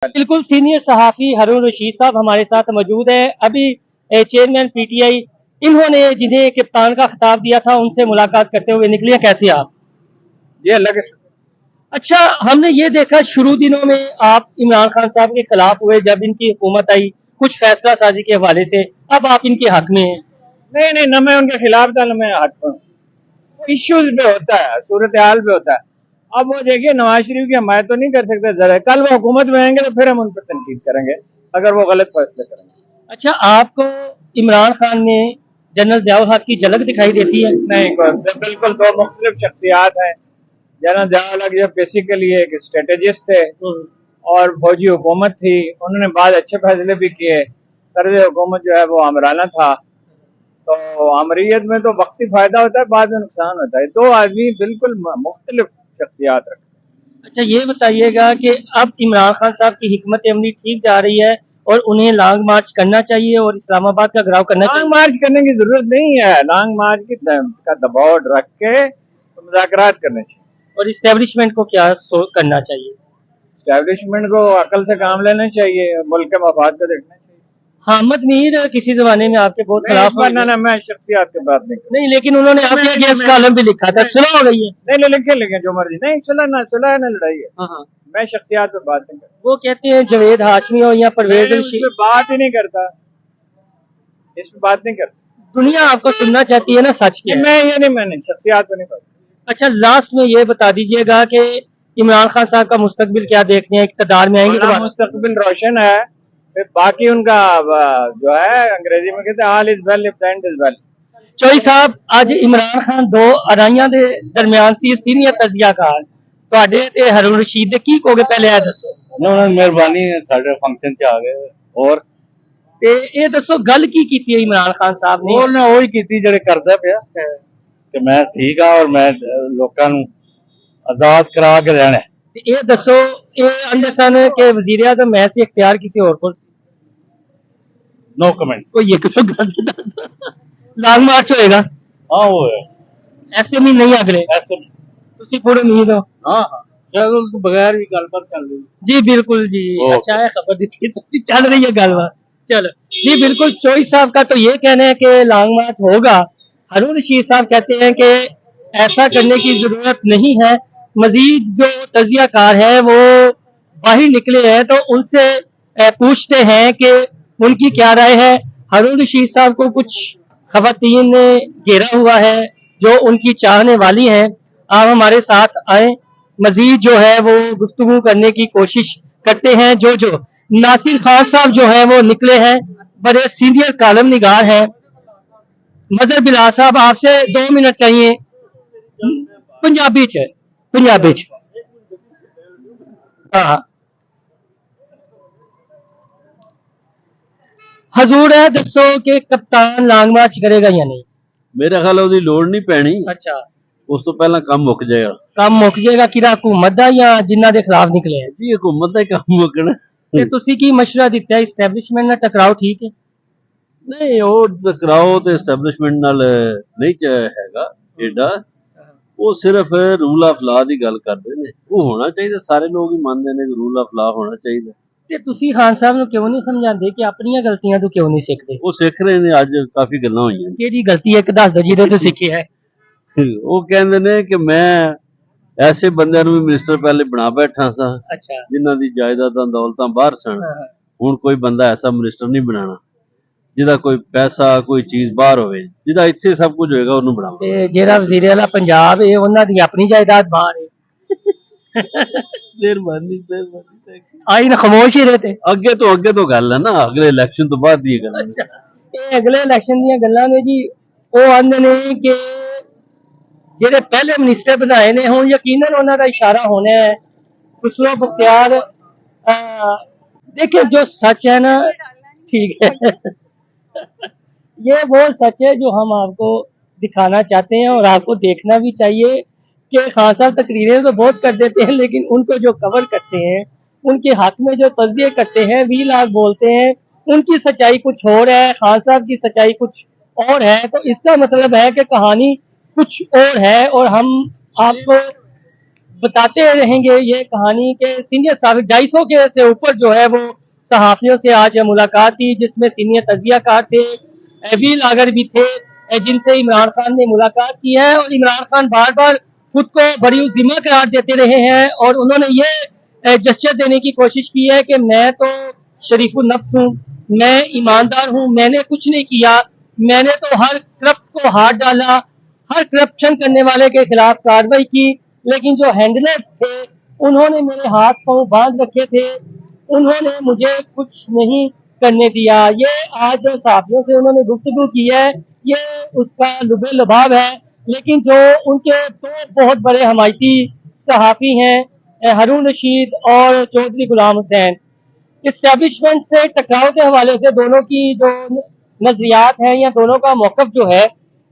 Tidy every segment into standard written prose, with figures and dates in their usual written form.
बिल्कुल सीनियर सहाफ़ी हारून रशीद साहब हमारे साथ मौजूद है। अभी चेयरमैन पीटीआई इन्होंने जिन्हें कप्तान का खिताब दिया था उनसे मुलाकात करते हुए निकले। कैसे आप? ये अल्लाह के अच्छा, हमने ये देखा शुरू दिनों में आप इमरान खान साहब के खिलाफ हुए जब इनकी हुकूमत आई कुछ फैसला साजी के हवाले से, अब आप इनके हक में हैं। नहीं नहीं, न मैं उनके खिलाफ था न मैं हक पर हूं। इश्यूज पे होता है, सूरत हाल पे होता है। अब वो देखिए नवाज शरीफ की हमायत तो नहीं कर सकते, जरा कल वो हुकूमत में आएंगे तो फिर हम उन पर तनकीद करेंगे अगर वो गलत फैसले करेंगे। अच्छा, आपको इमरान खान में जनरल ज़ियाउल हक की झलक दिखाई देती है? नहीं, बिल्कुल दो मुख्तलिफ शख्सियात हैं। जनरल ज़ियाउल हक जो बेसिकली एक स्ट्रेटेजिस्ट थे और फौजी हुकूमत थी, उन्होंने बाद अच्छे फैसले भी किए। तर्ज हुकूमत जो है वो आमराना था, तो आमरीयत में तो वक्ती फायदा होता है, बाद में नुकसान होता है। दो आदमी बिल्कुल मुख्तलिफ शख्सियात रखते हैं। अच्छा, ये बताइएगा कि अब इमरान खान साहब की हिकमत अमली ठीक जा रही है और उन्हें लॉन्ग मार्च करना चाहिए और इस्लामाबाद का घिराव करना चाहिए? लॉन्ग मार्च करने की जरूरत नहीं है। लॉन्ग मार्च का दबाव रख के तो मुज़ाकरात करने चाहिए। और इस्टेब्लिशमेंट को क्या करना चाहिए? एस्टैब्लिशमेंट को अकल से काम लेना चाहिए, मुल्क के मफाद को देखना चाहिए। हामिद मीर किसी जमाने में आपके बहुत खिलाफ हुए थे। ना मैं शख्सियात की बात नहीं नहीं, लेकिन उन्होंने आपके अगेंस्ट कॉलम भी लिखा था, सुलह हो गई है। नहीं, लिखे जो मर्जी, नहीं सुलह ना लड़ाई है। हाँ, मैं शख्सियात पे बात नहीं करता, वो कहते हैं जवेद हाशमी हो या परवेज इस पे बात ही नहीं करता, इस पे बात नहीं करता। दुनिया आपको सुनना चाहती है ना, सच क्या है? मैंने शख्सियात पे नहीं बात। अच्छा, लास्ट में ये बता दीजिएगा कि इमरान खान साहब का मुस्तकबिल क्या देखते हैं, इक़्तिदार में आएंगे तो? मुस्तकबिल रोशन है, फिर बाकी उनका जो है अंग्रेजी में कहते हैं all is well if the end is well. Choi साहब, ਅੱਜ ਇਮਰਾਨ ਖਾਨ ਦੋ ਅਰਾਈਆਂ ਦੇ ਦਰਮਿਆਨ ਸੀ ਸੀਨੀਅਰ ਤਜ਼ੀਆਕਾਰ ਤੁਹਾਡੇ ਤੇ ਹਾरून ਰਸ਼ੀਦ ਦੇ ਕੀ ਕਹੋਗੇ, ਪਹਿਲੇ ਇਹ ਦੱਸੋ। ਉਹਨਾਂ ਦੀ ਮਿਹਰਬਾਨੀ ਸਾਡੇ ਫੰਕਸ਼ਨ 'ਚ ਆ ਗਏ ਔਰ ਤੇ ਇਹ ਦੱਸੋ ਗੱਲ ਕੀ ਕੀਤੀ ਹੈ ਇਮਰਾਨ ਖਾਨ ਸਾਹਿਬ ਨੇ? ਉਹਨੇ ਉਹੀ ਕੀਤੀ ਜਿਹੜੇ ਕਰਦਾ ਪਿਆ ਕਿ ਮੈਂ ਠੀਕ ਆ ਔਰ ਮੈਂ ਲੋਕਾਂ ਨੂੰ ਆਜ਼ਾਦ ਕਰਾ ਕੇ ਰਹਿਣਾ। ਤੇ ਇਹ ਦੱਸੋ, ਇਹ ਅੰਦਰ ਸਨ ਕਿ ਵਜ਼ੀਰ ਆਜ਼ਮ ਮੈਂ ਸੀ, ਇਖਤਿयार ਕਿਸੇ ਹੋਰ ਕੋਲ? No comment. ਕੋਈ ਇੱਕ ਤੋਂ ਗੱਲ ਲੌਂਗ ਮਾਰਚ ਹੋਏਗਾ? हाँ वो है ਐਸੇ ਵੀ ਨਹੀਂ ਅਗਲੇ ऐसे। ਤੁਸੀਂ ਪੂਰੇ ਉਮੀਦ ਹੋ? हाँ हाँ चलो तो बगैर भी गलबात कर ली। जी बिल्कुल जी, अच्छा है खबर दी थी, चल रही है गलबात। चलो जी बिल्कुल, चोई साहब का तो ये कहना है कि लॉन्ग मार्च होगा। हारून रशीद साहब कहते हैं कि ऐसा करने की जरूरत नहीं है। मजीद जो तजियाकार है वो बाहर निकले हैं तो उनसे पूछते हैं कि उनकी क्या राय है। हारून रशीद साहब को कुछ खवातीन ने घेरा हुआ है जो उनकी चाहने वाली हैं। आप हमारे साथ आए, मजीद जो है वो गुफ्तगू करने की कोशिश करते हैं। जो नासिर खान साहब जो है वो निकले हैं, बड़े सीनियर कालम निगार हैं। मजहर बिलाल साहब, आपसे 2 मिनट चाहिए। पंजाबी च हाँ हजूर है, दसो कि कप्तान लॉन्ग मार्च करेगा या नहीं? मेरे ख्याल ਉਹਦੀ ਲੋੜ ਨਹੀਂ ਪੈਣੀ, अच्छा, ਉਸ ਤੋਂ ਪਹਿਲਾਂ ਕੰਮ ਮੁੱਕ ਜਾਏਗਾ। ਕੰਮ ਮੁੱਕ ਜਾਏਗਾ ਕਿਹੜਾ, ਹੁਕੂਮਤ ਦਾ ਜਾਂ ਜਿਨ੍ਹਾਂ ਦੇ ਖਿਲਾਫ ਨਿਕਲੇ ਹੈ? ਜੀ ਹਕੂਮਤ ਦਾ ਹੀ ਕੰਮ ਮੁੱਕਣਾ। ਤੇ ਤੁਸੀਂ ਕੀ ਮਸ਼ਵਰਾ ਦਿੱਤਾ ਹੈ, ਇਸਟੈਬਲਿਸ਼ਮੈਂਟ ਨਾਲ ਟਕਰਾਓ ਠੀਕ ਹੈ? ਨਹੀਂ ਉਹ ਟਕਰਾਓ ਤੇ ਐਸਟੈਬਲਿਸ਼ਮੈਂਟ ਨਾਲ ਨਹੀਂ ਹੈਗਾ ਏਡਾ, ਉਹ ਸਿਰਫ ਰੂਲ ਆਫ ਲਾ ਦੀ ਗੱਲ ਕਰਦੇ ਨੇ। ਉਹ ਹੋਣਾ ਚਾਹੀਦਾ, ਸਾਰੇ ਲੋਕ ਹੀ ਮੰਨਦੇ ਨੇ ਕਿ ਰੂਲ ਆਫ ਲਾ ਹੋਣਾ ਚਾਹੀਦਾ। ਤੇ ਤੁਸੀਂ ਖਾਨ ਸਾਹਿਬ ਨੂੰ ਕਿਉਂ ਨਹੀਂ ਸਮਝਾਉਂਦੇ ਕਿ ਆਪਣੀਆਂ ਗਲਤੀਆਂ ਤੋਂ ਕਿਉਂ ਨਹੀਂ ਸਿੱਖਦੇ? ਉਹ ਸਿੱਖ ਰਹੇ ਨੇ, ਅੱਜ ਕਾਫੀ ਗੱਲਾਂ ਹੋਈਆਂ। ਕਿਹੜੀ ਗਲਤੀ ਇੱਕ ਦੱਸ ਦਿਓ ਜਿਹਦੇ ਤੋਂ ਸਿੱਖਿਆ ਹੈ। ਉਹ ਕਹਿੰਦੇ ਨੇ ਕਿ ਮੈਂ ਐਸੇ ਬੰਦਿਆਂ ਨੂੰ ਵੀ ਮਿਨਿਸਟਰ ਪਹਿਲੇ ਬਣਾ ਬੈਠਾ ਸਾਂ ਅੱਛਾ, ਜਿਨ੍ਹਾਂ ਦੀ ਜਾਇਦਾਦਾਂ ਦੌਲਤਾਂ ਬਾਹਰ ਸਨ। ਹੁਣ ਕੋਈ ਬੰਦਾ ਐਸਾ ਮਿਨਿਸਟਰ ਨਹੀਂ ਬਣਾਉਣਾ ਜਿਹਦਾ ਕੋਈ ਪੈਸਾ ਕੋਈ ਚੀਜ਼ ਬਾਹਰ ਹੋਵੇ, ਜਿਹਦਾ ਇੱਥੇ ਸਭ ਕੁਝ ਹੋਏਗਾ ਉਹਨੂੰ ਬਣਾਓ। ਤੇ ਜਿਹੜਾ ਵਜ਼ੀਰ ਆਲਾ ਪੰਜਾਬ ਹੈ ਉਹਨਾਂ ਦੀ ਆਪਣੀ ਜਾਇਦਾਦ ਬਾਹਰ ਹੈ। ਮਿਹਰਬਾਨੀ ਆਈ ਨਾ ਖਾਮੋਸ਼ ਹੀ ਰਹਤੇ। ਅੱਗੇ ਤੋਂ ਗੱਲ ਹੈ ਨਾ, ਅਗਲੇ ਇਲੈਕਸ਼ਨ ਤੋਂ ਬਾਅਦ ਦੀ ਗੱਲ ਹੈ। ਅੱਛਾ, ਇਹ ਅਗਲੇ ਇਲੈਕਸ਼ਨ ਦੀਆਂ ਗੱਲਾਂ ਨੇ ਜੀ। ਉਹ ਆਂਦੇ ਨੇ ਕਿ ਜਿਹੜੇ ਪਹਿਲੇ ਮਿਨਿਸਟਰ ਬਣਾਏ ਨੇ ਹੁਣ ਯਕੀਨਨ ਉਹਨਾਂ ਦਾ ਇਸ਼ਾਰਾ ਹੋਣਾ है खुसरो बख्तियार। देखिए जो सच है ना, ठीक है ये वो सच है जो हम आपको दिखाना चाहते हैं और आपको देखना भी चाहिए कि खान साहब तकरीरें तो बहुत कर देते हैं लेकिन उनको जो कवर करते हैं, उनके हक में जो तज़िये करते हैं, वी लाख बोलते हैं, उनकी सच्चाई कुछ और है, खान साहब की सच्चाई कुछ और है। तो इसका मतलब है कि कहानी कुछ और है और हम आपको बताते रहेंगे ये कहानी के सीनियर साहब 250 के से ऊपर जो है वो सहाफियों से आज मुलाकात की, जिसमें सीनियर तजियाकार थे, व्लॉगर भी थे, जिनसे इमरान खान ने मुलाकात की है। और इमरान खान बार बार खुद को बड़ी जिम्मा करार देते रहे हैं और उन्होंने ये जस्चर देने की कोशिश की है कि मैं तो शरीफुल नफ्स हूँ, मैं ईमानदार हूँ, मैंने कुछ नहीं किया, मैंने तो हर करप्ट को हाथ डाला, हर करप्शन करने वाले के खिलाफ कार्रवाई की, लेकिन जो हैंडलर्स थे उन्होंने मेरे हाथ पांव बांध रखे थे, उन्होंने मुझे कुछ नहीं करने दिया। ये आज जो साथियों से उन्होंने गुफ्तगू की है ये उसका लुबे लुभाव है। लेकिन जो उनके दो बहुत बड़े हमायती सहाफ़ी हैं हारून रशीद और चौधरी गुलाम हुसैन, इस्टेब्लिशमेंट से टकराव के हवाले से दोनों की जो नजरियात हैं या दोनों का मौक़िफ़ जो है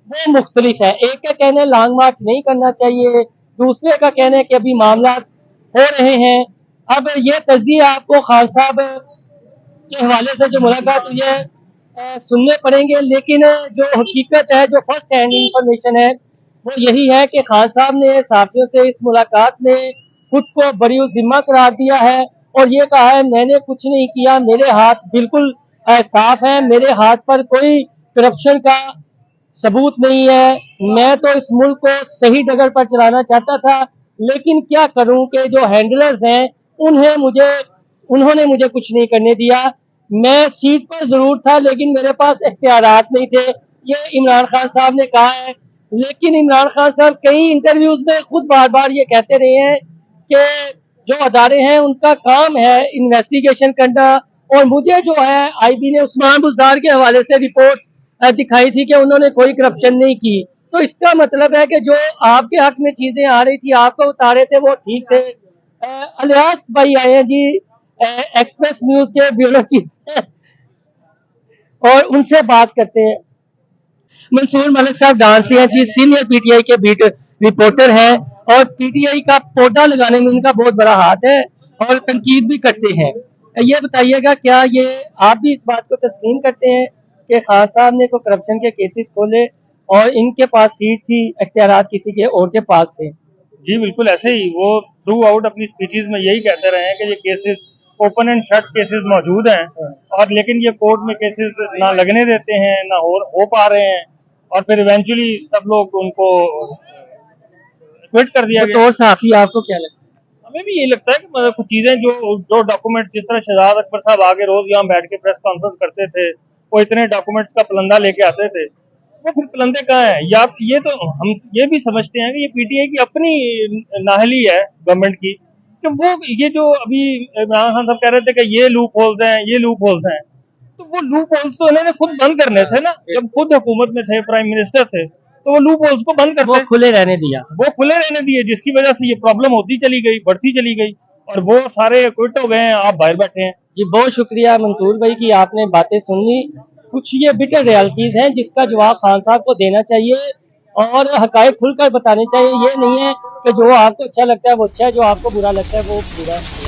वो मुख्तलिफ है। एक का कहना है लॉन्ग मार्च नहीं करना चाहिए, दूसरे का कहना है कि अभी मामला हो रहे हैं। अब ये तज़िये आपको खान साहब के हवाले से जो मुलाकात हुई है सुनने पड़ेंगे, लेकिन जो हकीकत है, जो फर्स्ट हैंड इंफॉर्मेशन है वो यही है कि खान साहब ने साथियों से इस मुलाकात में खुद को बरी जिम्मा करार दिया है और ये कहा है मैंने कुछ नहीं किया, मेरे हाथ बिल्कुल साफ हैं, मेरे हाथ पर कोई करप्शन का सबूत नहीं है, मैं तो इस मुल्क को सही डगर पर चलाना चाहता था, लेकिन क्या करूं कि जो हैंडलर्स हैं उन्होंने मुझे कुछ नहीं करने दिया। मैं सीट पर जरूर था लेकिन मेरे पास इख्तियारात नहीं थे, ये इमरान खान साहब ने कहा है। लेकिन इमरान खान साहब कई इंटरव्यूज में खुद बार बार ये कहते रहे हैं कि जो अदारे हैं उनका काम है इन्वेस्टिगेशन करना, और मुझे जो है आईबी ने उस्मान बुज़दार के हवाले से रिपोर्ट्स दिखाई थी कि उन्होंने कोई करप्शन नहीं की। तो इसका मतलब है कि जो आपके हक में चीजें आ रही थी, आपको बता रहे थे, वो ठीक थे। अलियास भाई आए हैं जी एक्सप्रेस न्यूज के ब्यूरो चीफ और उनसे बात करते हैं। मंसूर मलिक साहब डांसी हैं जी, सीनियर पीटीआई के बीट रिपोर्टर हैं और पीटीआई का पौधा लगाने में उनका बहुत बड़ा हाथ है और तनकीद भी करते हैं। ये बताइएगा क्या ये आप भी इस बात को तस्लीम करते हैं कि खान साहब ने कोई करप्शन के केसेस खोले और इनके पास सीट थी, इख्तियारात किसी के और के पास थे? जी बिल्कुल ऐसे ही वो थ्रू आउट अपनी स्पीचेस में यही कहते रहे हैं कि ये cases open and shut cases मौजूद हैं और लेकिन ये कोर्ट में केसेस ना लगने देते हैं ना हो पा रहे हैं और फिर इवेंचुअली सब लोग उनको क्विट कर दिया गया। तो साफी आपको क्या लगता है? हमें भी यही लगता है कि मतलब कुछ चीजें जो डॉक्यूमेंट्स जिस तरह शहजाद अकबर साहब आगे रोज यहाँ बैठ के प्रेस कॉन्फ्रेंस करते थे, वो इतने डॉक्यूमेंट्स का पलंदा लेके आते थे, वो फिर पलंदे कहाँ हैं? या ये तो हम ये भी समझते हैं कि ये पीटीआई की अपनी नाहली है गवर्नमेंट की कि वो ये जो अभी इमरान खान साहब कह रहे थे कि ये लूप होल्स हैं, ये लूप होल्स हैं, तो वो लूप होल्स तो उन्होंने खुद बंद करने थे ना। जब खुद हुकूमत में थे, प्राइम मिनिस्टर थे, तो वो लूप होल्स को बंद करते, वो खुले रहने दिया, जिसकी वजह से ये प्रॉब्लम होती चली गई, बढ़ती चली गई और वो सारे क्विट हो गए हैं, आप बाहर बैठे हैं। जी बहुत शुक्रिया मंसूर भाई की आपने बातें सुन ली। कुछ ये बिटर रियलिटीज हैं जिसका जवाब खान साहब को देना चाहिए और हकायक खुलकर बताने चाहिए। ये नहीं है कि जो आपको अच्छा लगता है वो अच्छा है, जो आपको बुरा लगता है वो बुरा है।